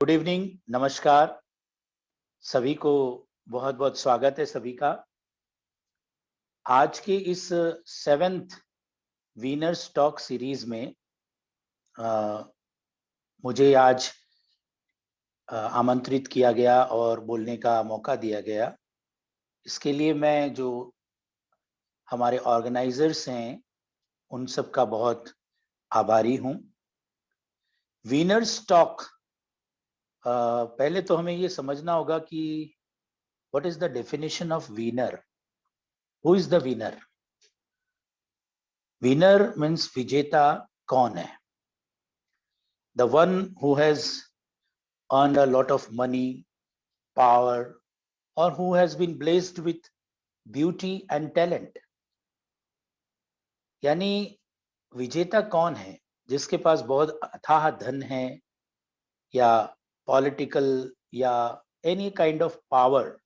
Good evening, नमस्कार सभी को। बहुत बहुत स्वागत है सभी का। आज के इस 7th विनर्स टॉक सीरीज में अ, मुझे आज आमंत्रित किया गया और बोलने का मौका दिया गया। इसके लिए मैं जो हमारे ऑर्गेनाइजर्स हैं उन सब का बहुत आभारी हूं। विनर्स टॉक, पहले तो हमें ये समझना होगा कि what is the definition of winner. Who is the winner? Winner means विजेता कौन है? The one who has earned a lot of money, power, or who has been blessed with beauty and talent. यानी विजेता कौन है? जिसके पास बहुत अथाह धन है, या पॉलिटिकल, या एनी काइंड ऑफ पावर,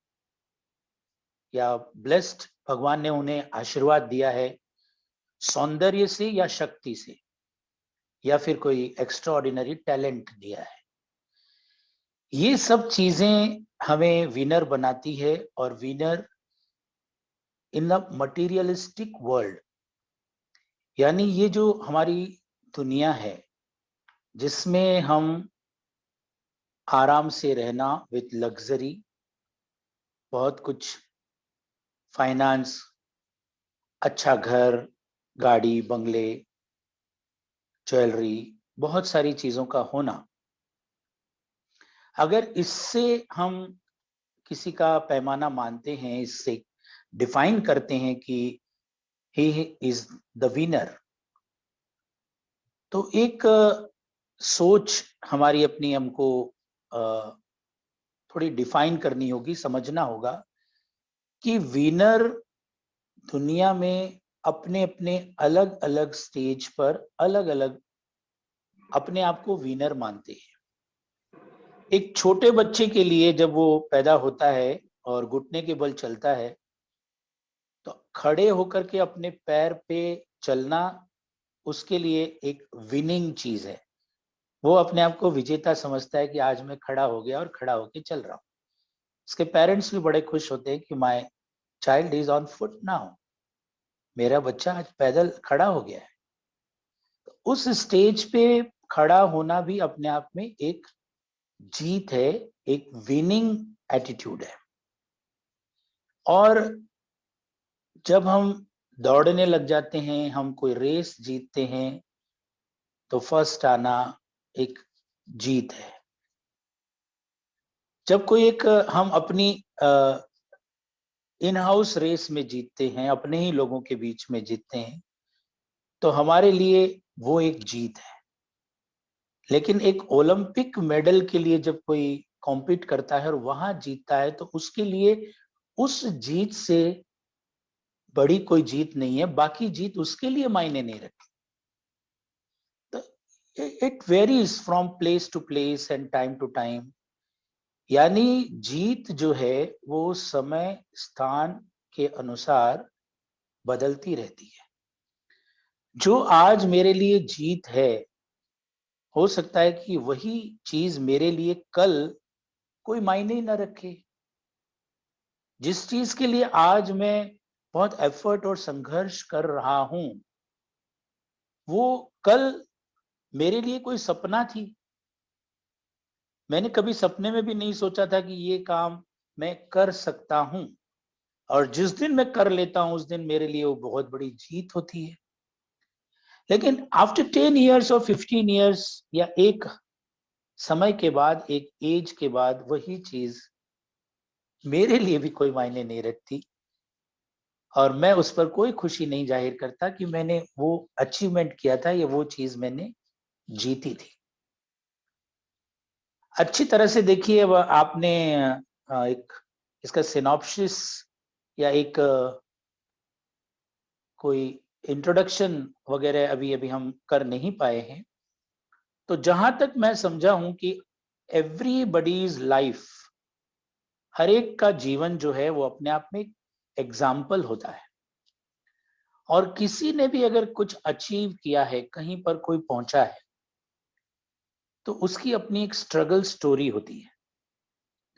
या ब्लेस्ड, भगवान ने उन्हें आशीर्वाद दिया है सौंदर्य से या शक्ति से, या फिर कोई एक्स्ट्रा ऑर्डिनरी टैलेंट दिया है। ये सब चीजें हमें विनर बनाती है। और winner in the materialistic world, यानी ये जो हमारी दुनिया है जिसमें हम आराम से रहना विद लग्जरी, बहुत कुछ फाइनेंस, अच्छा घर, गाड़ी, बंगले, ज्वेलरी, बहुत सारी चीजों का होना, अगर इससे हम किसी का पैमाना मानते हैं, इससे डिफाइन करते हैं कि ही इज द विनर, तो एक सोच हमारी अपनी हमको थोड़ी डिफाइन करनी होगी, समझना होगा कि विनर दुनिया में अपने अपने अलग अलग स्टेज पर अलग अलग अपने आप को विनर मानते हैं। एक छोटे बच्चे के लिए जब वो पैदा होता है और घुटने के बल चलता है, तो खड़े होकर के अपने पैर पे चलना उसके लिए एक विनिंग चीज है। वो अपने आप को विजेता समझता है कि आज मैं खड़ा हो गया और खड़ा होके चल रहा हूँ। उसके पेरेंट्स भी बड़े खुश होते हैं कि my child is on foot now, मेरा बच्चा आज पैदल खड़ा हो गया है। तो उस स्टेज पे खड़ा होना भी अपने आप में एक जीत है, एक विनिंग एटीट्यूड है। और जब हम दौड़ने लग जाते हैं, हम कोई रेस जीतते हैं, तो फर्स्ट आना एक जीत है। जब कोई एक हम अपनी इन हाउस रेस में जीतते हैं, अपने ही लोगों के बीच में जीतते हैं, तो हमारे लिए वो एक जीत है। लेकिन एक ओलंपिक मेडल के लिए जब कोई कॉम्पीट करता है और वहां जीतता है, तो उसके लिए उस जीत से बड़ी कोई जीत नहीं है, बाकी जीत उसके लिए मायने नहीं रखती। तो it varies from place to place and time to time. यानी जीत जो है वो समय स्थान के अनुसार बदलती रहती है। जो आज मेरे लिए जीत है, हो सकता है कि वही चीज मेरे लिए कल कोई मायने ही ना रखे। जिस चीज के लिए आज मैं बहुत एफर्ट और संघर्ष कर रहा हूं, वो कल मेरे लिए कोई सपना थी। मैंने कभी सपने में भी नहीं सोचा था कि ये काम मैं कर सकता हूं, और जिस दिन मैं कर लेता हूं उस दिन मेरे लिए वो बहुत बड़ी जीत होती है। लेकिन आफ्टर 10 years और 15 years, या एक समय के बाद, एक एज के बाद, वही चीज मेरे लिए भी कोई मायने नहीं रखती, और मैं उस पर कोई खुशी नहीं जाहिर करता कि मैंने वो अचीवमेंट किया था या वो चीज मैंने जीती थी। अच्छी तरह से देखिए, आपने एक इसका सिनॉप्सिस या एक कोई इंट्रोडक्शन वगैरह अभी अभी हम कर नहीं पाए हैं। तो जहां तक मैं समझा हूं कि एवरीबडीज लाइफ, हर एक का जीवन जो है वो अपने आप में एग्जाम्पल होता है। और किसी ने भी अगर कुछ अचीव किया है, कहीं पर कोई पहुंचा है, तो उसकी अपनी एक स्ट्रगल स्टोरी होती है,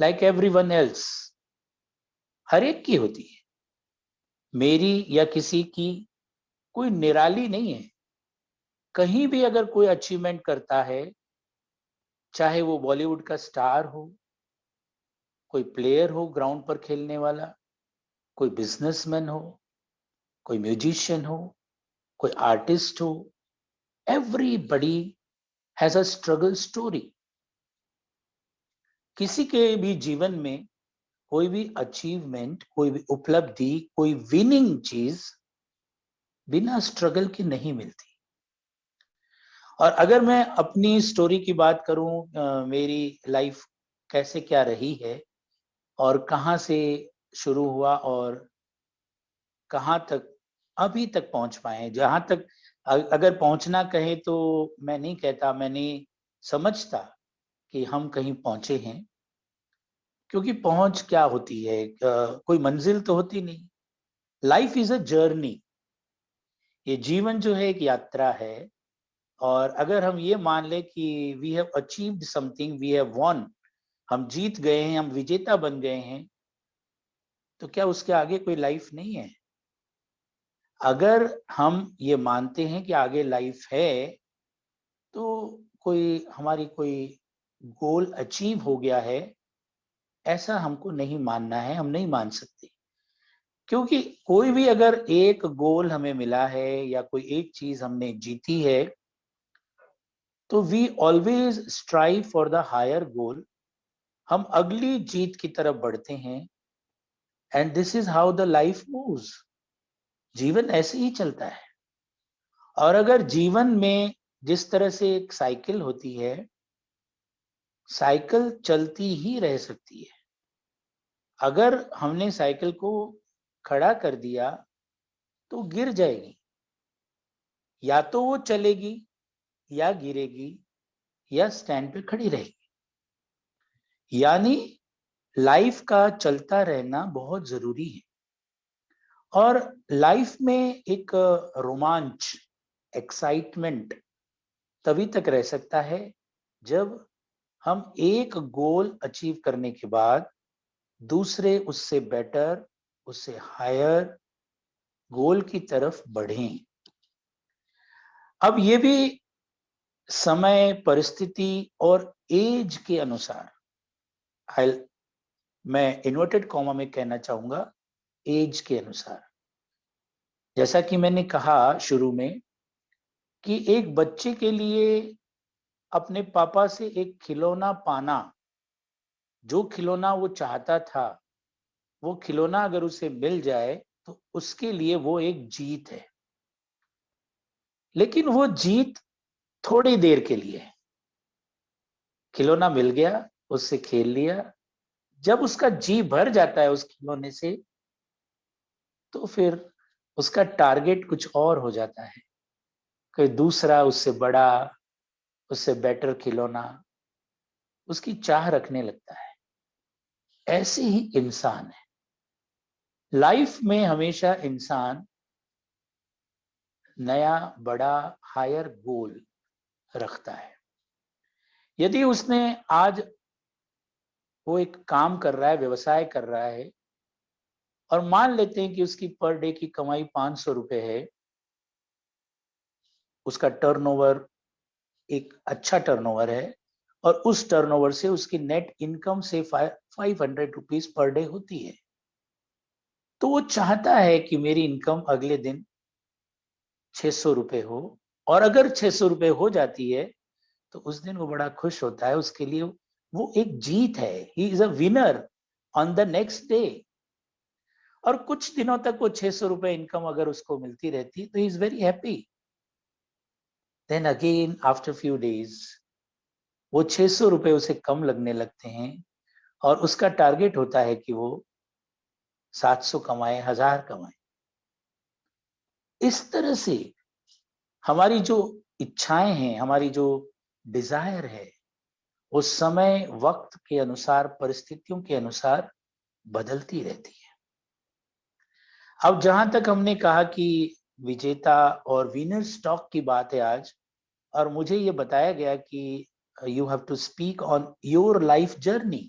लाइक एवरीवन एल्स, हर एक की होती है। मेरी या किसी की कोई निराली नहीं है। कहीं भी अगर कोई अचीवमेंट करता है, चाहे वो बॉलीवुड का स्टार हो, कोई प्लेयर हो ग्राउंड पर खेलने वाला, कोई बिजनेसमैन हो, कोई म्यूजिशियन हो, कोई आर्टिस्ट हो, everybody has a struggle story. किसी के भी जीवन में कोई भी अचीवमेंट, कोई भी उपलब्धि, कोई विनिंग चीज बिना स्ट्रगल के नहीं मिलती। और अगर मैं अपनी स्टोरी की बात करूं, मेरी लाइफ कैसे क्या रही है और कहां से शुरू हुआ और कहां तक अभी तक पहुंच पाए हैं, जहां तक अगर पहुंचना कहे तो मैं नहीं कहता, मैं नहीं समझता कि हम कहीं पहुंचे हैं। क्योंकि पहुंच क्या होती है, कोई मंजिल तो होती नहीं। Life is a journey. ये जीवन जो है एक यात्रा है। और अगर हम ये मान ले कि we have achieved something, we have won, हम जीत गए हैं, हम विजेता बन गए हैं, तो क्या उसके आगे कोई लाइफ नहीं है? अगर हम ये मानते हैं कि आगे लाइफ है, तो कोई हमारी कोई गोल अचीव हो गया है, ऐसा हमको नहीं मानना है, हम नहीं मान सकते। क्योंकि कोई भी अगर एक गोल हमें मिला है या कोई एक चीज हमने जीती है, तो we always strive for the higher goal. हम अगली जीत की तरफ बढ़ते हैं। And this is how the life moves. जीवन ऐसे ही चलता है। और अगर जीवन में जिस तरह से एक साइकिल होती है, साइकिल चलती ही रह सकती है। अगर हमने साइकिल को खड़ा कर दिया तो गिर जाएगी। या तो वो चलेगी, या गिरेगी, या स्टैंड पे खड़ी रहेगी। यानी लाइफ का चलता रहना बहुत जरूरी है। और लाइफ में एक रोमांच, एक्साइटमेंट तभी तक रह सकता है जब हम एक गोल अचीव करने के बाद दूसरे उससे बेटर, उससे हायर गोल की तरफ बढ़ें। अब ये भी समय, परिस्थिति और एज के अनुसार, मैं इन्वर्टेड कॉमा में कहना चाहूंगा, एज के अनुसार। जैसा कि मैंने कहा शुरू में कि एक बच्चे के लिए अपने पापा से एक खिलौना पाना, जो खिलौना वो चाहता था, वो खिलौना अगर उसे मिल जाए तो उसके लिए वो एक जीत है। लेकिन वो जीत थोड़ी देर के लिए है। खिलौना मिल गया, उससे खेल लिया, जब उसका जी भर जाता है उस खिलौने से, तो फिर उसका टारगेट कुछ और हो जाता है। कोई दूसरा उससे बड़ा, उससे बेटर खिलौना उसकी चाह रखने लगता है। ऐसे ही इंसान है। लाइफ में हमेशा इंसान नया, बड़ा, हायर गोल रखता है। यदि उसने आज वो एक काम कर रहा है, व्यवसाय कर रहा है, और मान लेते हैं कि उसकी पर डे की कमाई 500 रुपए है, उसका टर्नओवर एक अच्छा टर्नओवर है, और उस टर्नओवर से उसकी नेट इनकम से 500 रुपीज पर डे होती है, तो वो चाहता है कि मेरी इनकम अगले दिन 600 रुपए हो। और अगर 600 रुपए हो जाती है तो उस दिन वो बड़ा खुश होता है। उसके लिए वो एक जीत है, he is a winner on the next day. और कुछ दिनों तक वो 600 रुपए इनकम अगर उसको मिलती रहती तो ही is very happy. Then again after few days वो 600 रुपए उसे कम लगने लगते हैं, और उसका टारगेट होता है कि वो 700 कमाए, 1000 कमाए। इस तरह से हमारी जो इच्छाएं हैं, हमारी जो डिजायर है, वो समय, वक्त के अनुसार, परिस्थितियों के अनुसार बदलती रहती है। अब जहां तक हमने कहा कि विजेता और विनर स्टॉक की बात है आज, और मुझे ये बताया गया कि you have to speak on your life journey.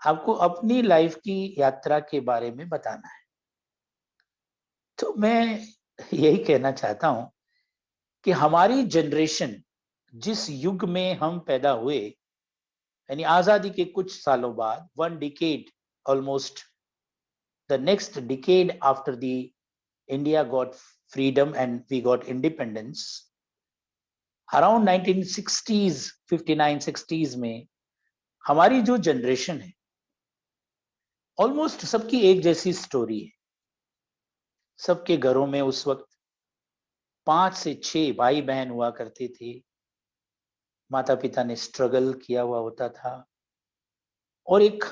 आपको अपनी लाइफ की यात्रा के बारे में बताना है। तो मैं यही कहना चाहता हूं कि हमारी जनरेशन, जिस युग में हम पैदा हुए, यानी आजादी के कुछ सालों बाद, 1 decade almost, the next decade after the India got freedom and we got independence, around 1960s, 59 60s में हमारी जो जनरेशन है, ऑलमोस्ट सबकी एक जैसी स्टोरी है। सबके घरों में उस वक्त 5 से 6 भाई बहन हुआ करते थे। माता पिता ने स्ट्रगल किया हुआ होता था और एक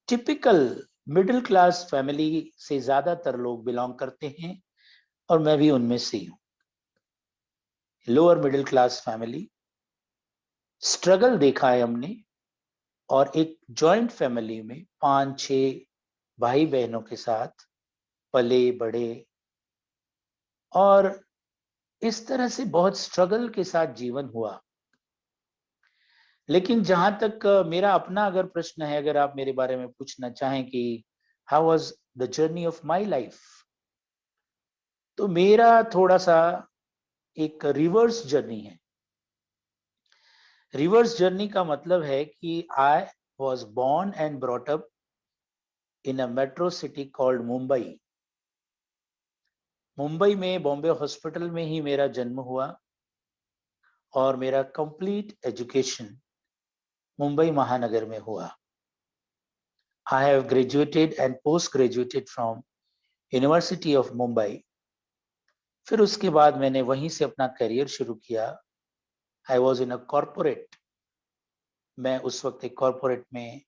टिपिकल मिडिल क्लास फैमिली से ज्यादातर लोग बिलोंग करते हैं और मैं भी उनमें से हूं। Lower middle class family, struggle देखा है हमने, और एक जॉइंट फैमिली में 5-6 भाई बहनों के साथ पले बड़े, और इस तरह से बहुत स्ट्रगल के साथ जीवन हुआ। लेकिन जहां तक मेरा अपना अगर प्रश्न है, अगर आप मेरे बारे में पूछना चाहें कि how was the journey of my life, तो मेरा थोड़ा सा एक रिवर्स जर्नी है। रिवर्स जर्नी का मतलब है कि I was born and brought up in a metro city called Mumbai. Mumbai में बॉम्बे हॉस्पिटल में ही मेरा जन्म हुआ और मेरा कंप्लीट एजुकेशन मुंबई महानगर में हुआ। I have graduated and post graduated from university of Mumbai. फिर उसके बाद मैंने वहीं से अपना करियर शुरू किया। I was in a corporate, मैं उस वक्त एक कॉर्पोरेट में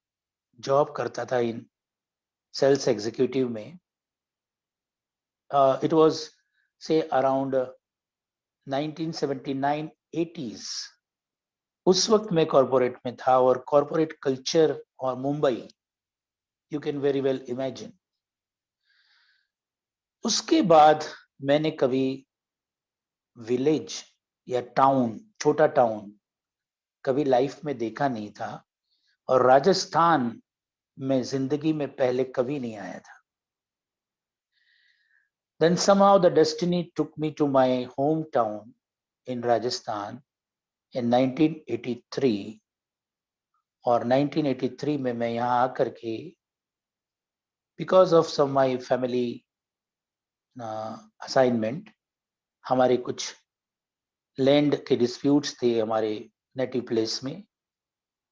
जॉब करता था, इन सेल्स एग्जीक्यूटिव में। इट वॉज से अराउंड 1979-80s। उस वक्त मैं कॉर्पोरेट में था और कॉर्पोरेट कल्चर और Mumbai, you can very well imagine. उसके बाद मैंने कभी विलेज या टाउन, छोटा टाउन कभी लाइफ में देखा नहीं था, और राजस्थान में जिंदगी में पहले कभी नहीं आया था। Then somehow the destiny took me to my hometown in Rajasthan in 1983, और 1983 में मैं यहाँ आकर के because of some my family assignment, हमारे कुछ लैंड के डिस्प्यूट्स थे हमारे नेटिव प्लेस में,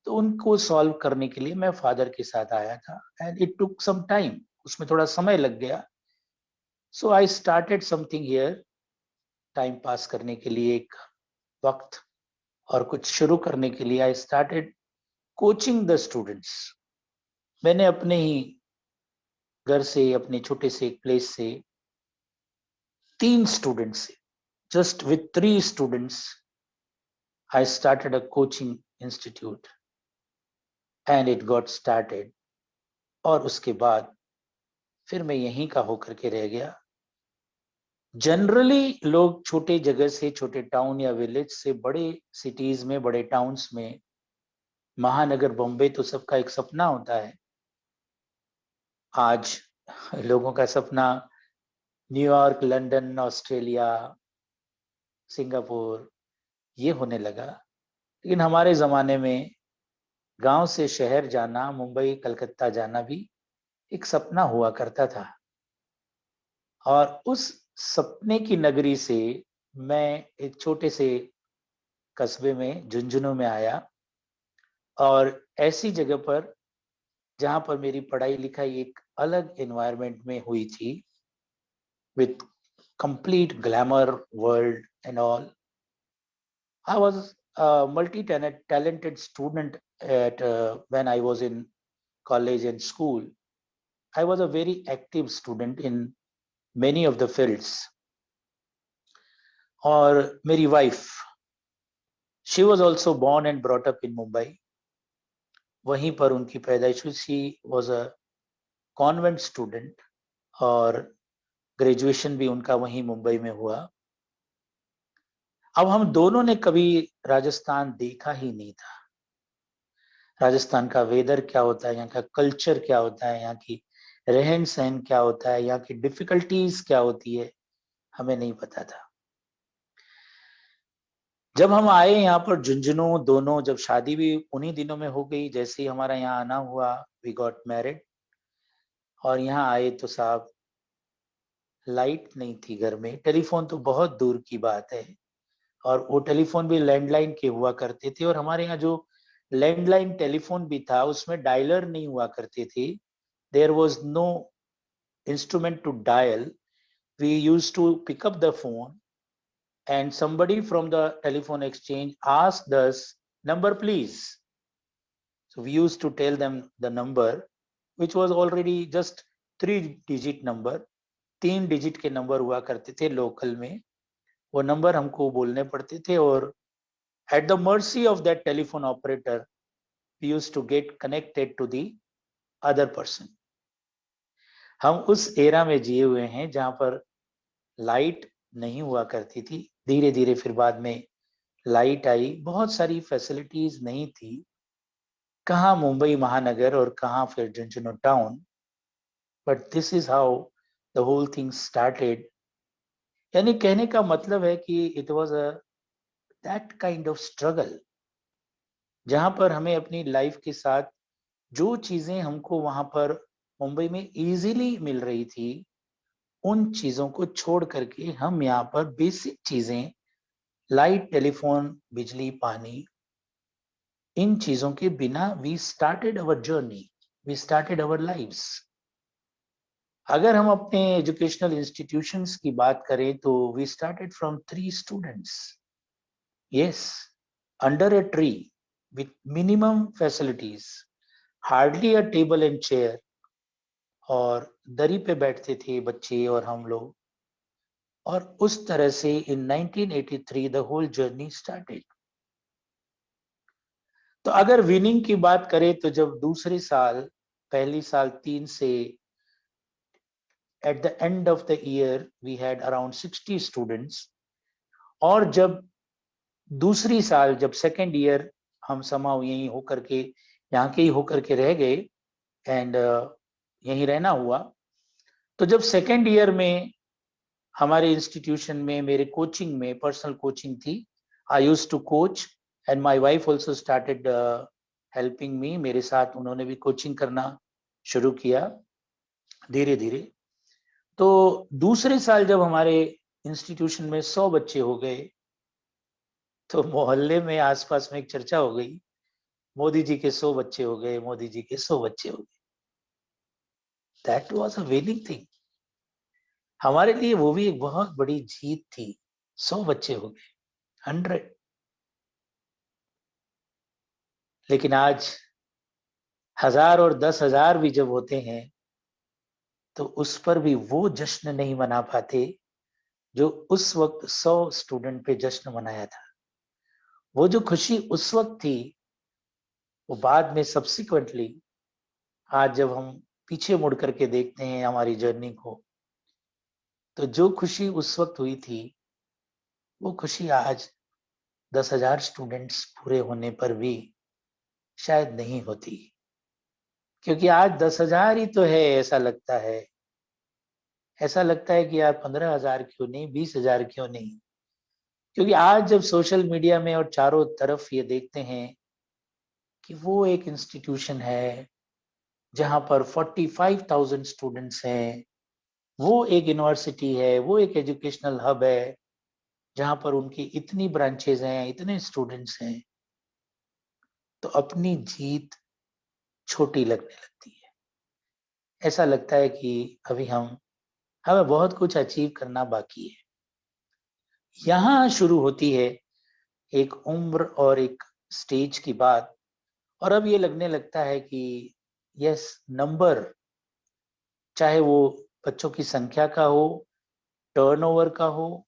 तो उनको सॉल्व करने के लिए मैं फादर के साथ आया था। And it took some time, उसमें थोड़ा समय लग गया। So I started something here, time pass करने के लिए एक वक्त और कुछ शुरू करने के लिए I started coaching the students. मैंने अपने ही घर से, अपने छोटे से एक प्लेस से 3 स्टूडेंट्स से, just with 3 students I started a coaching institute and it got started. और उसके बाद फिर मैं यहीं का होकर के रह गया। जनरली लोग छोटे जगह से, छोटे टाउन या विलेज से बड़े सिटीज में, बड़े टाउन्स में, महानगर बॉम्बे तो सबका एक सपना होता है। आज लोगों का सपना न्यूयॉर्क, लंदन, ऑस्ट्रेलिया, सिंगापुर ये होने लगा। लेकिन हमारे जमाने में गांव से शहर जाना, मुंबई कलकत्ता जाना भी एक सपना हुआ करता था। और उस सपने की नगरी से मैं एक छोटे से कस्बे में, झुंझुनू में आया, और ऐसी जगह पर जहां पर मेरी पढ़ाई लिखाई एक अलग एनवायरनमेंट में हुई थी, with complete glamour world and all. I was a multi-talented student at when I was in college and school. I was a very active student in many of the fields. और मेरी wife, she was also born and brought up in Mumbai. वहीं पर उनकी पैदाइश हुई। She was a convent student और graduation भी उनका वहीं मुंबई में हुआ। अब हम दोनों ने कभी राजस्थान देखा ही नहीं था। राजस्थान का वेदर क्या होता है, यहाँ का कल्चर क्या होता है, यहाँ की रहन सहन क्या होता है, यहाँ की डिफिकल्टीज क्या होती है, हमें नहीं पता था। जब हम आए यहाँ पर झुंझुनू, दोनों जब शादी भी उन्हीं दिनों में हो गई, जैसे ही हमारा यहाँ आना हुआ, वी गॉट मैरिड। और यहाँ आए तो साहब लाइट नहीं थी घर में, टेलीफोन तो बहुत दूर की बात है, और वो टेलीफोन भी लैंडलाइन के हुआ करते थे। और हमारे यहाँ जो लैंडलाइन टेलीफोन भी था उसमें डायलर नहीं हुआ करते थे, there was no instrument to dial. We used to pick up the phone and somebody from the telephone exchange asked us, number please. So we used to tell them the number, which was already just 3 digit number। 3 digit के number हुआ करते थे local में, वो number हमको बोलने पड़ते थे, और at the mercy of that telephone operator we used to get connected to the other person। हम उस एरा में जिए हुए हैं जहां पर लाइट नहीं हुआ करती थी। धीरे धीरे फिर बाद में लाइट आई, बहुत सारी फैसिलिटीज नहीं थी, कहाँ मुंबई महानगर और कहाँ फिर Jhunjhunu town. But this is how the whole thing started. यानी कहने का मतलब है कि it was a that kind of struggle, जहां पर हमें अपनी लाइफ के साथ जो चीजें हमको वहां पर मुंबई में इजीली मिल रही थी, उन चीजों को छोड़ करके हम यहाँ पर बेसिक चीजें, लाइट, टेलीफोन, बिजली, पानी, इन चीजों के बिना we started our journey, we started our lives. अगर हम अपने एजुकेशनल इंस्टीट्यूशंस की बात करें तो we started from 3 students, yes, under a tree with minimum facilities, hardly a table and chair, और दरी पे बैठते थे बच्चे और हम लोग। और उस तरह से इन 1983 द होल जर्नी स्टार्टेड। तो अगर विनिंग की बात करें तो जब दूसरे साल, पहली साल 3 से, at the end of the year we had around 60 students। और जब दूसरी साल, जब सेकेंड ईयर, हम समाव यहीं होकर के, यहाँ के ही होकर के रह गए, एंड यहीं रहना हुआ। तो जब सेकेंड ईयर में हमारे इंस्टीट्यूशन में, मेरे कोचिंग में, पर्सनल कोचिंग थी, I used to coach and my wife also started helping me. मेरे साथ उन्होंने भी कोचिंग करना शुरू किया धीरे धीरे। तो दूसरे साल जब हमारे इंस्टीट्यूशन में 100 बच्चे हो गए, तो मोहल्ले में, आसपास में एक चर्चा हो गई, मोदी जी के 100 बच्चे हो गए, मोदी जी के 100 बच्चे हो गए। That was a winning thing. हमारे लिए वो भी एक बहुत बड़ी जीत थी। 100 बच्चे हो गए, 100। लेकिन आज 1000 और 10,000 भी जब होते हैं तो उस पर भी वो जश्न नहीं मना पाते जो उस वक्त 100 स्टूडेंट पे जश्न मनाया था। वो जो खुशी उस वक्त थी, वो बाद में सब्सिक्वेंटली, आज जब हम पीछे मुड़ करके देखते हैं हमारी जर्नी को, तो जो खुशी उस वक्त हुई थी, वो खुशी आज 10,000 स्टूडेंट्स पूरे होने पर भी शायद नहीं होती। क्योंकि आज 10,000 ही तो है, ऐसा लगता है। ऐसा लगता है कि यार 15,000 क्यों नहीं, 20,000 क्यों नहीं। क्योंकि आज जब सोशल मीडिया में और चारों तरफ ये देखते हैं कि वो एक इंस्टीट्यूशन है जहां पर 45,000 स्टूडेंट्स हैं, वो एक यूनिवर्सिटी है, वो एक एजुकेशनल हब है जहां पर उनकी इतनी ब्रांचेस हैं, इतने स्टूडेंट्स हैं, तो अपनी जीत छोटी लगने लगती है। ऐसा लगता है कि अभी हमें बहुत कुछ अचीव करना बाकी है। यहाँ शुरू होती है एक उम्र और एक स्टेज की बात। और अब ये लगने लगता है कि यस, नंबर, चाहे वो बच्चों की संख्या का हो, टर्नओवर का हो,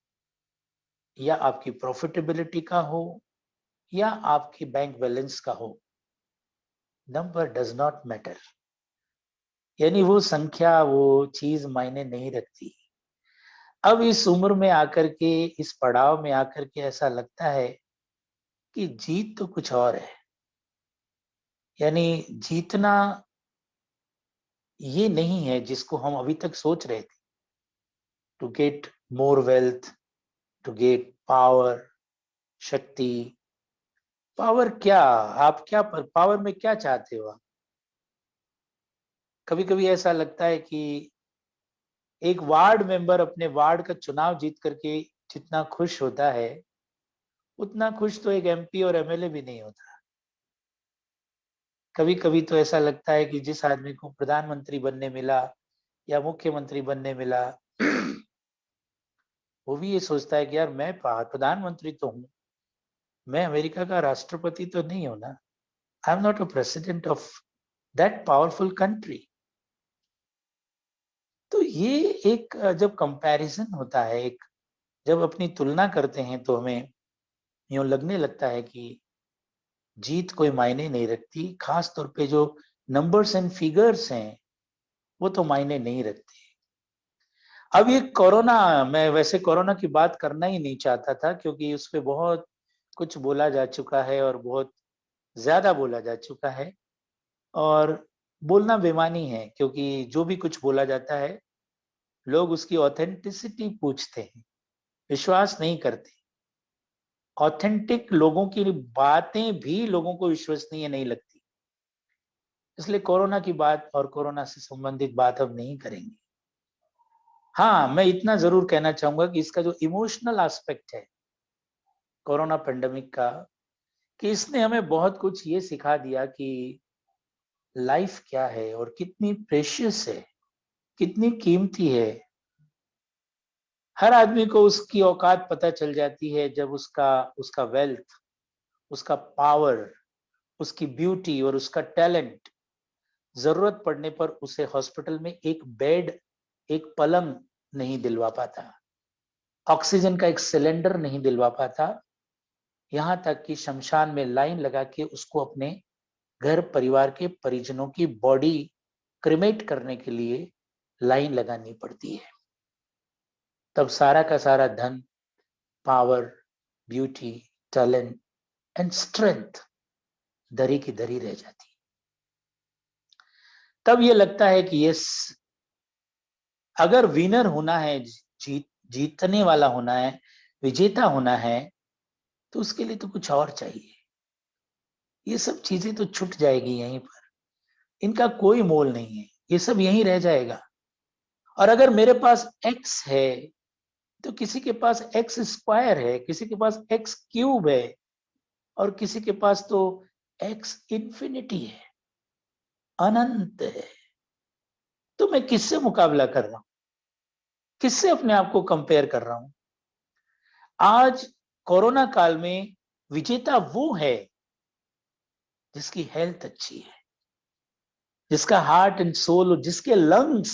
या आपकी प्रॉफिटेबिलिटी का हो, या आपकी बैंक बैलेंस का हो, नंबर डज नॉट मैटर। यानी वो संख्या, वो चीज मायने नहीं रखती। अब इस उम्र में आकर के, इस पड़ाव में आकर के ऐसा लगता है कि जीत तो कुछ और है। यानी जीतना ये नहीं है जिसको हम अभी तक सोच रहे थे। To get more wealth, to get power, शक्ति। पावर क्या? आप क्या पावर में क्या चाहते हो आप? कभी कभी ऐसा लगता है कि एक वार्ड मेंबर अपने वार्ड का चुनाव जीत करके जितना खुश होता है, उतना खुश तो एक एमपी और एमएलए भी नहीं होता। कभी कभी तो ऐसा लगता है कि जिस आदमी को प्रधानमंत्री बनने मिला या मुख्यमंत्री बनने मिला, वो भी ये सोचता है कि यार मैं प्रधानमंत्री तो हूं, मैं अमेरिका का राष्ट्रपति तो नहीं हूं ना। I am not a president of that powerful country. तो ये एक जब कंपैरिजन होता है, एक जब अपनी तुलना करते हैं, तो हमें यूं लगने लगता है कि जीत कोई मायने नहीं रखती। खास तौर पे जो नंबर्स एंड फिगर्स हैं, वो तो मायने नहीं रखते। अब ये कोरोना, मैं वैसे कोरोना की बात करना ही नहीं चाहता था, क्योंकि उस पे बहुत कुछ बोला जा चुका है और बहुत ज्यादा बोला जा चुका है। और बोलना बेमानी है, क्योंकि जो भी कुछ बोला जाता है, लोग उसकी ऑथेंटिसिटी पूछते हैं, विश्वास नहीं करते। ऑथेंटिक लोगों की बातें भी लोगों को विश्वसनीय नहीं लगती। इसलिए कोरोना की बात और कोरोना से संबंधित बात हम नहीं करेंगे। हाँ, मैं इतना जरूर कहना चाहूंगा कि इसका जो इमोशनल एस्पेक्ट है कोरोना पेंडेमिक का, कि इसने हमें बहुत कुछ ये सिखा दिया कि लाइफ क्या है और कितनी प्रेशियस है, कितनी कीमती है। हर आदमी को उसकी औकात पता चल जाती है जब उसका उसका वेल्थ, उसका पावर, उसकी ब्यूटी और उसका टैलेंट जरूरत पड़ने पर उसे हॉस्पिटल में एक बेड, एक पलंग नहीं दिलवा पाता, ऑक्सीजन का एक सिलेंडर नहीं दिलवा पाता, यहाँ तक कि शमशान में लाइन लगा के उसको अपने घर परिवार के परिजनों की बॉडी क्रिमेट करने के लिए लाइन लगानी पड़ती है। तब सारा का सारा धन, power, beauty, talent and strength दरी की दरी रह जाती। तब ये लगता है कि यस, अगर विनर होना है, जीतने वाला होना है, विजेता होना है, तो उसके लिए तो कुछ और चाहिए। ये सब चीजें तो छूट जाएगी यहीं पर, इनका कोई मोल नहीं है, ये सब यहीं रह जाएगा। और अगर मेरे पास एक्स है, तो किसी के पास एक्स स्क्वायर है, किसी के पास एक्स क्यूब है, और किसी के पास तो एक्स इंफिनिटी है, अनंत है। तो मैं किससे मुकाबला कर रहा हूं? किससे अपने आप को कंपेयर कर रहा हूं? आज कोरोना काल में विजेता वो है जिसकी हेल्थ अच्छी है, जिसका हार्ट एंड सोल और जिसके लंग्स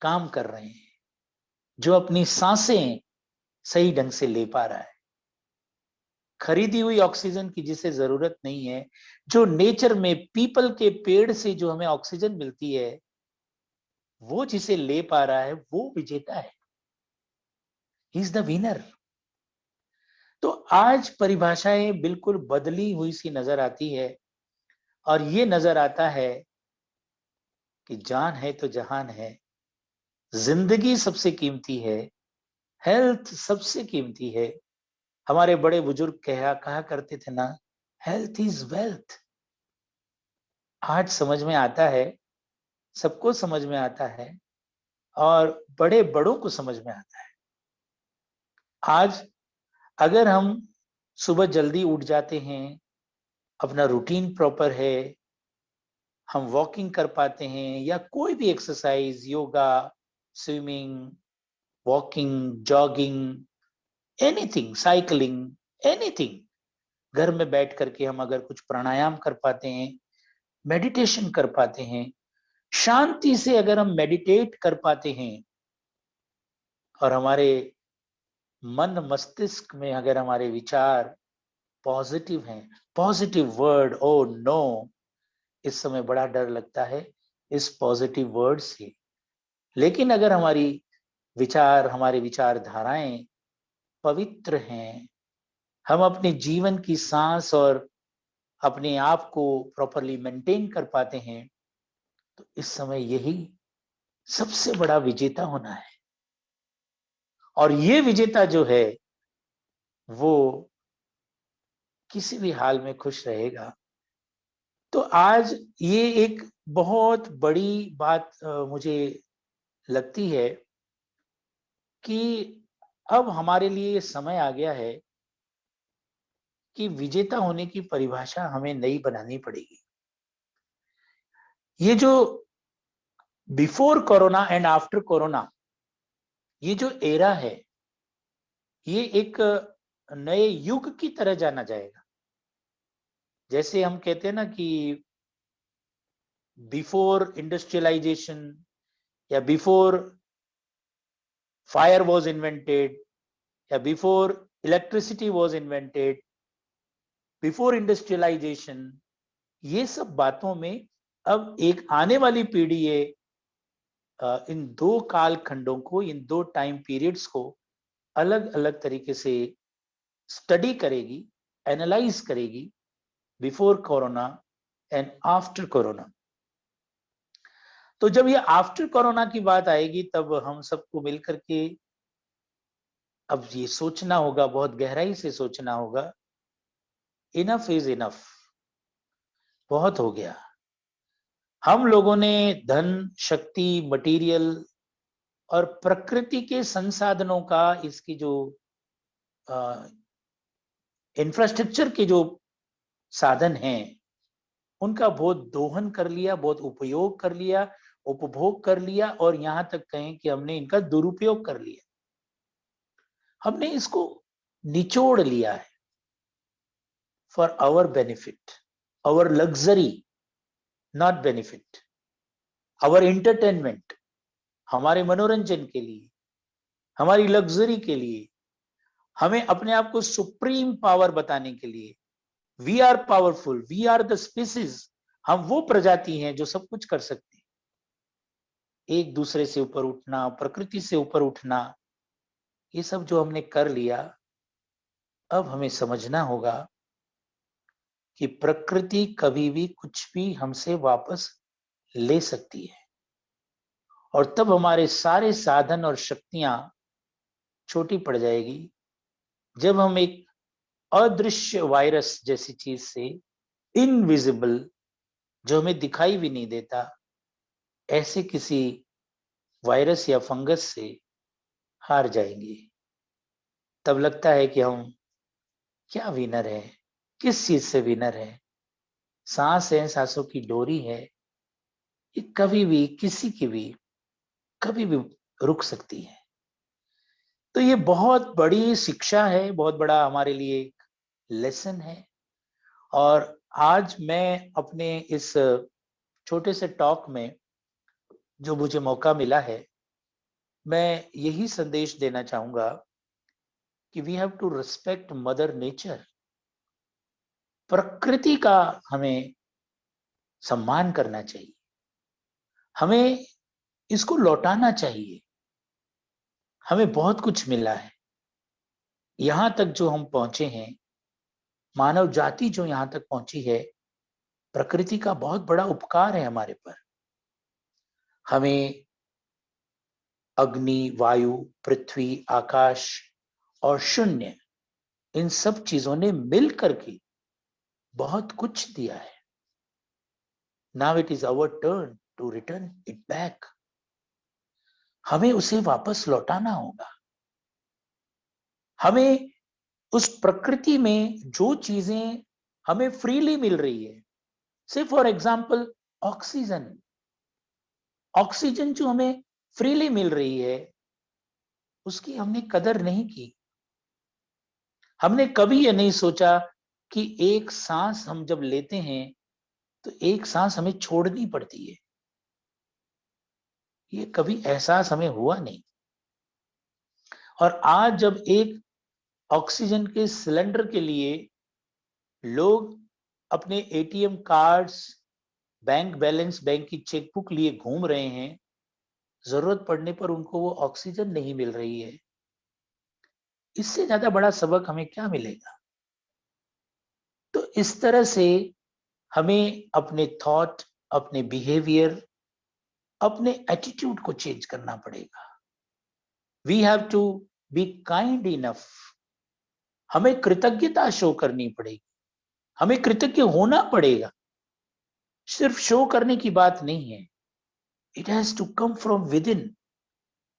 काम कर रहे हैं, जो अपनी सांसें सही ढंग से ले पा रहा है, खरीदी हुई ऑक्सीजन की जिसे जरूरत नहीं है, जो नेचर में पीपल के पेड़ से जो हमें ऑक्सीजन मिलती है, वो जिसे ले पा रहा है, वो विजेता है। He is the winner. तो आज परिभाषाएं बिल्कुल बदली हुई सी नजर आती है, और ये नजर आता है कि जान है तो जहान है, जिंदगी सबसे कीमती है, हेल्थ सबसे कीमती है। हमारे बड़े बुजुर्ग कहा करते थे ना, हेल्थ इज वेल्थ। आज समझ में आता है, सबको समझ में आता है, और बड़े बड़ों को समझ में आता है। आज अगर हम सुबह जल्दी उठ जाते हैं, अपना रूटीन प्रॉपर है, हम वॉकिंग कर पाते हैं या कोई भी exercise, yoga, swimming, walking, jogging, anything, cycling, anything, घर में बैठ करके हम अगर कुछ प्राणायाम कर पाते हैं, मेडिटेशन कर पाते हैं, शांति से अगर हम मेडिटेट कर पाते हैं, और हमारे मन मस्तिष्क में अगर हमारे विचार पॉजिटिव हैं, पॉजिटिव वर्ड, ओ नो, इस समय बड़ा डर लगता है इस पॉजिटिव वर्ड से। लेकिन अगर हमारी विचार, हमारे विचारधाराएं पवित्र हैं, हम अपने जीवन की सांस और अपने आप को प्रॉपरली मेंटेन कर पाते हैं, तो इस समय यही सबसे बड़ा विजेता होना है। और ये विजेता जो है वो किसी भी हाल में खुश रहेगा। तो आज ये एक बहुत बड़ी बात मुझे लगती है कि अब हमारे लिए ये समय आ गया है कि विजेता होने की परिभाषा हमें नई बनानी पड़ेगी। ये जो before corona and after corona, ये जो एरा है, ये एक नए युग की तरह जाना जाएगा। जैसे हम कहते हैं ना कि बिफोर इंडस्ट्रियलाइजेशन या बिफोर फायर वॉज इन्वेंटेड या before electricity was invented, before industrialization, ये सब बातों में अब एक आने वाली पीढ़ी ये इन दो काल खंडों को, इन दो टाइम पीरियड्स को अलग अलग तरीके से स्टडी करेगी, एनालाइज करेगी, before corona and after corona. तो जब ये आफ्टर कोरोना की बात आएगी तब हम सबको मिलकर के अब ये सोचना होगा, बहुत गहराई से सोचना होगा, इनफ इज इनफ, बहुत हो गया। हम लोगों ने धन, शक्ति, मटेरियल और प्रकृति के संसाधनों का, इसकी जो इंफ्रास्ट्रक्चर के जो साधन हैं, उनका बहुत दोहन कर लिया, बहुत उपयोग कर लिया, उपभोग कर लिया, और यहां तक कहें कि हमने इनका दुरुपयोग कर लिया। हमने इसको निचोड़ लिया है for our benefit, our luxury, not benefit, our entertainment, हमारे मनोरंजन के लिए, हमारी लग्जरी के लिए, हमें अपने आप को सुप्रीम पावर बताने के लिए। We are powerful, we are the species, हम वो प्रजाति हैं जो सब कुछ कर सकते हैं। एक दूसरे से ऊपर उठना, प्रकृति से ऊपर उठना, ये सब जो हमने कर लिया, अब हमें समझना होगा कि प्रकृति कभी भी कुछ भी हमसे वापस ले सकती है, और तब हमारे सारे साधन और शक्तियां छोटी पड़ जाएगी जब हम एक अदृश्य वायरस जैसी चीज से, इनविजिबल, जो हमें दिखाई भी नहीं देता, ऐसे किसी वायरस या फंगस से हार जाएंगे। तब लगता है कि हम क्या विनर है, किस चीज से विनर है। सांस है, सांसों की डोरी है, ये कभी भी किसी की भी कभी भी रुक सकती है। तो ये बहुत बड़ी शिक्षा है, बहुत बड़ा हमारे लिए एक लेसन है। और आज मैं अपने इस छोटे से टॉक में जो मुझे मौका मिला है, मैं यही संदेश देना चाहूंगा कि we have to respect mother nature. प्रकृति का हमें सम्मान करना चाहिए, हमें इसको लौटाना चाहिए। हमें बहुत कुछ मिला है, यहां तक जो हम पहुंचे हैं, मानव जाति जो यहां तक पहुंची है, प्रकृति का बहुत बड़ा उपकार है हमारे पर। हमें अग्नि, वायु, पृथ्वी, आकाश और शून्य, इन सब चीजों ने मिल करके बहुत कुछ दिया है। Now it is our turn to return it back. हमें उसे वापस लौटाना होगा। हमें उस प्रकृति में जो चीजें हमें फ्रीली मिल रही है, से फॉर एग्जाम्पल ऑक्सीजन, ऑक्सीजन जो हमें फ्रीली मिल रही है, उसकी हमने कदर नहीं की। हमने कभी ये नहीं सोचा कि एक सांस हम जब लेते हैं तो एक सांस हमें छोड़नी पड़ती है। ये कभी एहसास हमें हुआ नहीं। और आज जब एक ऑक्सीजन के सिलेंडर के लिए लोग अपने ATM cards, bank balance, bank की चेकबुक लिए घूम रहे हैं, जरूरत पड़ने पर उनको वो ऑक्सीजन नहीं मिल रही है। इससे ज्यादा बड़ा सबक हमें क्या मिलेगा? तो इस तरह से हमें अपने थॉट, अपने बिहेवियर, अपने एटीट्यूड को चेंज करना पड़ेगा। We have to be kind enough. हमें कृतज्ञता शो करनी पड़ेगी, हमें कृतज्ञ होना पड़ेगा। सिर्फ शो करने की बात नहीं है, it has to come from within.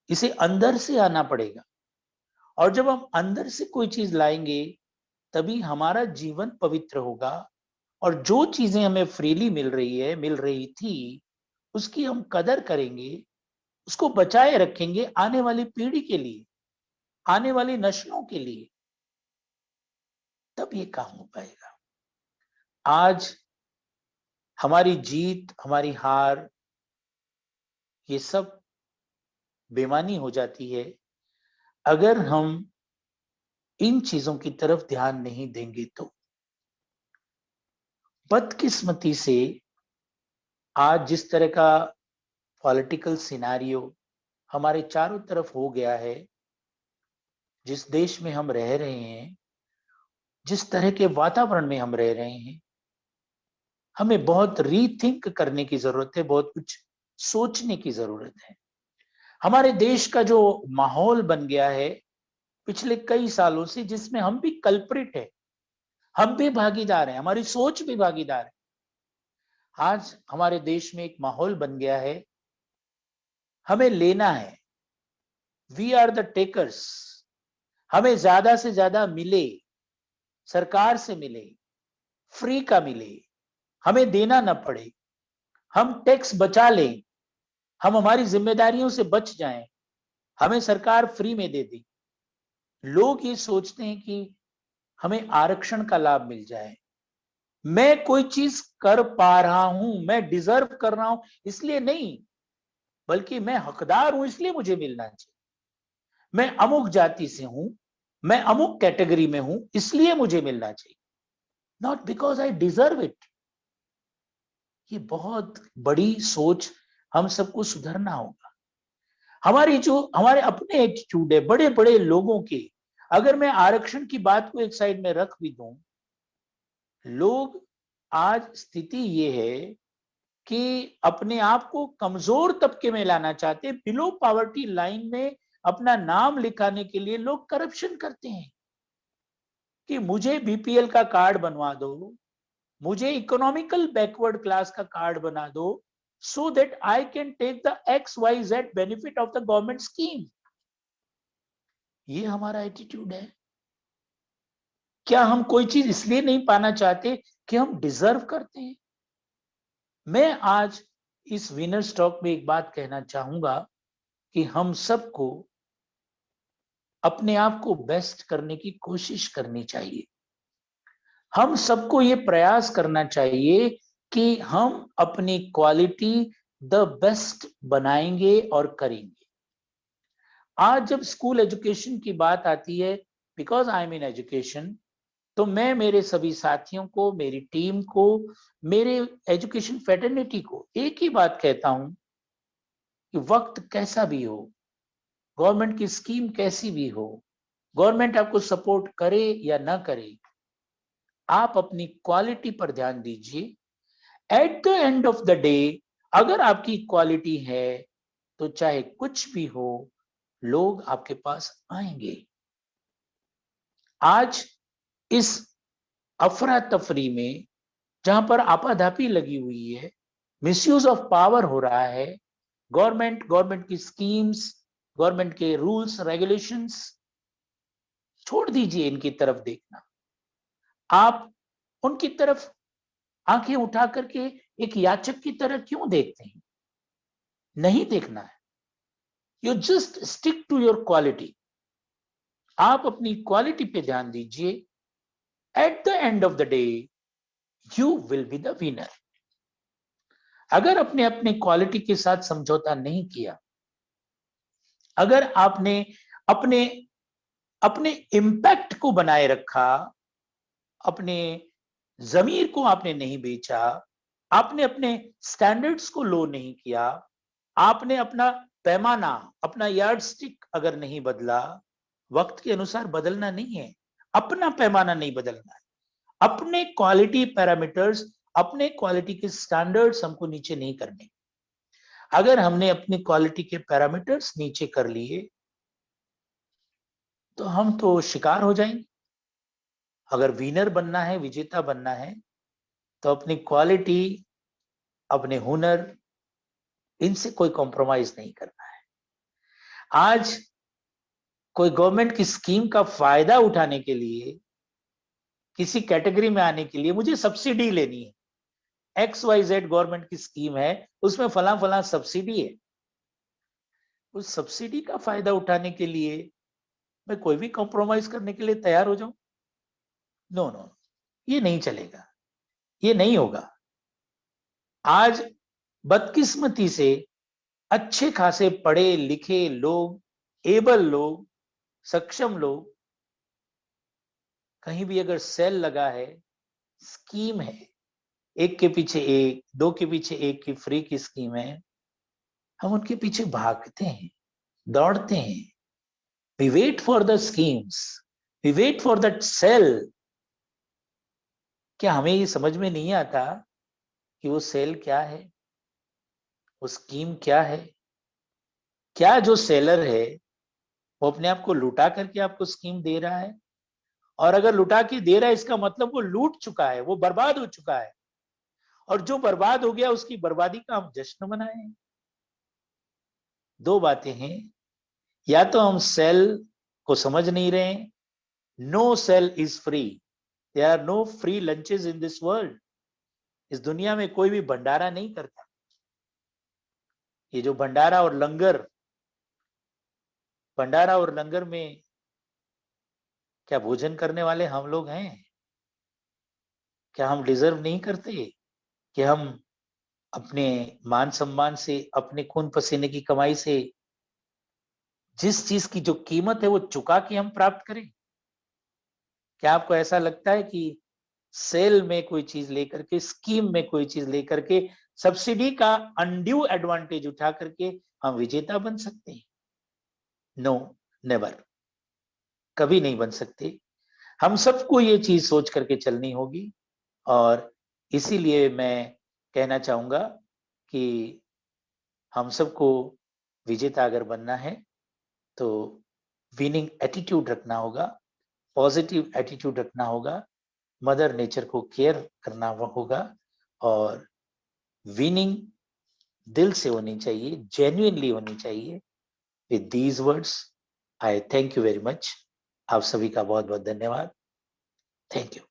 इसे अंदर से आना पड़ेगा। और जब हम अंदर से कोई चीज लाएंगे तभी हमारा जीवन पवित्र होगा। और जो चीजें हमें फ्रीली मिल रही है, मिल रही थी, उसकी हम कदर करेंगे, उसको बचाए रखेंगे आने वाली पीढ़ी के लिए, आने वाली नस्लों के लिए। तब ये काम हो पाएगा। आज हमारी जीत, हमारी हार, ये सब बेमानी हो जाती है अगर हम इन चीजों की तरफ ध्यान नहीं देंगे तो। बदकिस्मती से आज जिस तरह का पॉलिटिकल सिनेरियो हमारे चारों तरफ हो गया है, जिस देश में हम रह रहे हैं, जिस तरह के वातावरण में हम रह रहे हैं, हमें बहुत रीथिंक करने की जरूरत है, बहुत कुछ सोचने की जरूरत है। हमारे देश का जो माहौल बन गया है पिछले कई सालों से, जिसमें हम भी कल्प्रिट है, हम भी भागीदार हैं, हमारी सोच भी भागीदार है। आज हमारे देश में एक माहौल बन गया है, हमें लेना है। We are the takers. हमें ज्यादा से ज्यादा मिले, सरकार से मिले, फ्री का मिले, हमें देना ना पड़े, हम टैक्स बचा लें, हम हमारी जिम्मेदारियों से बच जाएं, हमें सरकार फ्री में दे दी। लोग ये सोचते हैं कि हमें आरक्षण का लाभ मिल जाए। मैं कोई चीज कर पा रहा हूं, मैं डिजर्व कर रहा हूं इसलिए नहीं, बल्कि मैं हकदार हूं इसलिए मुझे मिलना चाहिए। मैं अमुक जाति से हूं, मैं अमुक कैटेगरी में हूं इसलिए मुझे मिलना चाहिए, not because I deserve it. ये बहुत बड़ी सोच हम सबको सुधरना होगा। हमारी जो हमारे अपने एटीट्यूड है बड़े बड़े लोगों के, अगर मैं आरक्षण की बात को एक साइड में रख भी दूं, लोग आज स्थिति ये है कि अपने आप को कमजोर तबके में लाना चाहते हैं। बिलो पॉवर्टी लाइन में अपना नाम लिखाने के लिए लोग करप्शन करते हैं कि मुझे बीपीएल का कार्ड बनवा दो, मुझे इकोनॉमिकल बैकवर्ड क्लास का कार्ड बना दो, so that I can take the XYZ benefit of the government scheme. ये हमारा एटीट्यूड है। क्या हम कोई चीज इसलिए नहीं पाना चाहते कि हम डिजर्व करते हैं? मैं आज इस विनर स्टॉक में एक बात कहना चाहूंगा कि हम सबको अपने आप को बेस्ट करने की कोशिश करनी चाहिए। हम सबको ये प्रयास करना चाहिए कि हम अपनी क्वालिटी द बेस्ट बनाएंगे और करेंगे। आज जब स्कूल एजुकेशन की बात आती है, because I am in education, तो मैं मेरे सभी साथियों को, मेरी टीम को, मेरे एजुकेशन फेटर्निटी को एक ही बात कहता हूं कि वक्त कैसा भी हो, गवर्नमेंट की स्कीम कैसी भी हो, गवर्नमेंट आपको सपोर्ट करे या ना करे, आप अपनी क्वालिटी पर ध्यान दीजिए। At the end of the day, अगर आपकी क्वालिटी है तो चाहे कुछ भी हो, लोग आपके पास आएंगे। आज इस अफरा तफरी में, जहां पर आपाधापी लगी हुई है, मिसयूज ऑफ पावर हो रहा है, गवर्नमेंट की स्कीम्स, गवर्नमेंट के रूल्स रेगुलेशंस, छोड़ दीजिए इनकी तरफ देखना। आप उनकी तरफ आंखें उठा करके एक याचक की तरह क्यों देखते हैं? नहीं देखना है। You just stick to your quality. आप अपनी क्वालिटी पे ध्यान दीजिए। At the end of the day you will be the winner. अगर आपने अपने क्वालिटी के साथ समझौता नहीं किया, अगर आपने अपने अपने इम्पैक्ट को बनाए रखा, अपने जमीर को आपने नहीं बेचा, आपने अपने स्टैंडर्ड्स को लो नहीं किया, आपने अपना पैमाना, अपना यार्डस्टिक अगर नहीं बदला, वक्त के अनुसार बदलना नहीं है, अपना पैमाना नहीं बदलना है, अपने क्वालिटी पैरामीटर्स, अपने क्वालिटी के स्टैंडर्ड्स हमको नीचे नहीं करने। अगर हमने अपनी क्वालिटी के पैरामीटर्स नीचे कर लिए तो हम तो शिकार हो जाएंगे। अगर विनर बनना है, विजेता बनना है, तो अपनी क्वालिटी, अपने हुनर, इनसे कोई कॉम्प्रोमाइज नहीं करना है। आज कोई गवर्नमेंट की स्कीम का फायदा उठाने के लिए, किसी कैटेगरी में आने के लिए मुझे सब्सिडी लेनी है, XYZ गवर्नमेंट की स्कीम है, उसमें फला फला सब्सिडी है, उस सब्सिडी का फायदा उठाने के लिए मैं कोई भी कॉम्प्रोमाइज करने के लिए तैयार हो जाऊं? नो नो, ये नहीं चलेगा, ये नहीं होगा। आज बदकिस्मती से अच्छे खासे पढ़े लिखे लोग, एबल लोग, सक्षम लोग, कहीं भी अगर सेल लगा है, स्कीम है, एक के पीछे एक, दो के पीछे एक की फ्री की स्कीम है, हम उनके पीछे भागते हैं, दौड़ते हैं। We wait for the schemes, we wait for that sale. क्या हमें ये समझ में नहीं आता कि वो सेल क्या है, वो स्कीम क्या है? क्या जो सेलर है वो अपने आप को लुटा करके आपको स्कीम दे रहा है? और अगर लुटा के दे रहा है, इसका मतलब वो लूट चुका है, वो बर्बाद हो चुका है, और जो बर्बाद हो गया उसकी बर्बादी का हम जश्न मनाएं। दो बातें हैं, या तो हम सेल को समझ नहीं रहे हैं। No sale is free, there are no free lunches in this world. इस दुनिया में कोई भी भंडारा नहीं करता। ये जो भंडारा और लंगर में क्या भोजन करने वाले हम लोग हैं? क्या हम डिजर्व नहीं करते कि हम अपने मान सम्मान से, अपने खून पसीने की कमाई से जिस चीज की जो कीमत है वो चुका के हम प्राप्त करें? क्या आपको ऐसा लगता है कि सेल में कोई चीज लेकर के, स्कीम में कोई चीज लेकर के, सब्सिडी का अनड्यू एडवांटेज उठा करके हम विजेता बन सकते हैं? नो, नेवर, कभी नहीं बन सकते। हम सबको ये चीज सोच करके चलनी होगी। और इसीलिए मैं कहना चाहूंगा कि हम सबको विजेता अगर बनना है तो विनिंग एटीट्यूड रखना होगा, पॉजिटिव एटीट्यूड रखना होगा, मदर नेचर को केयर करना होगा, और विनिंग दिल से होनी चाहिए, जेन्युइनली होनी चाहिए। With these words I thank you very much. आप सभी का बहुत बहुत धन्यवाद। Thank you.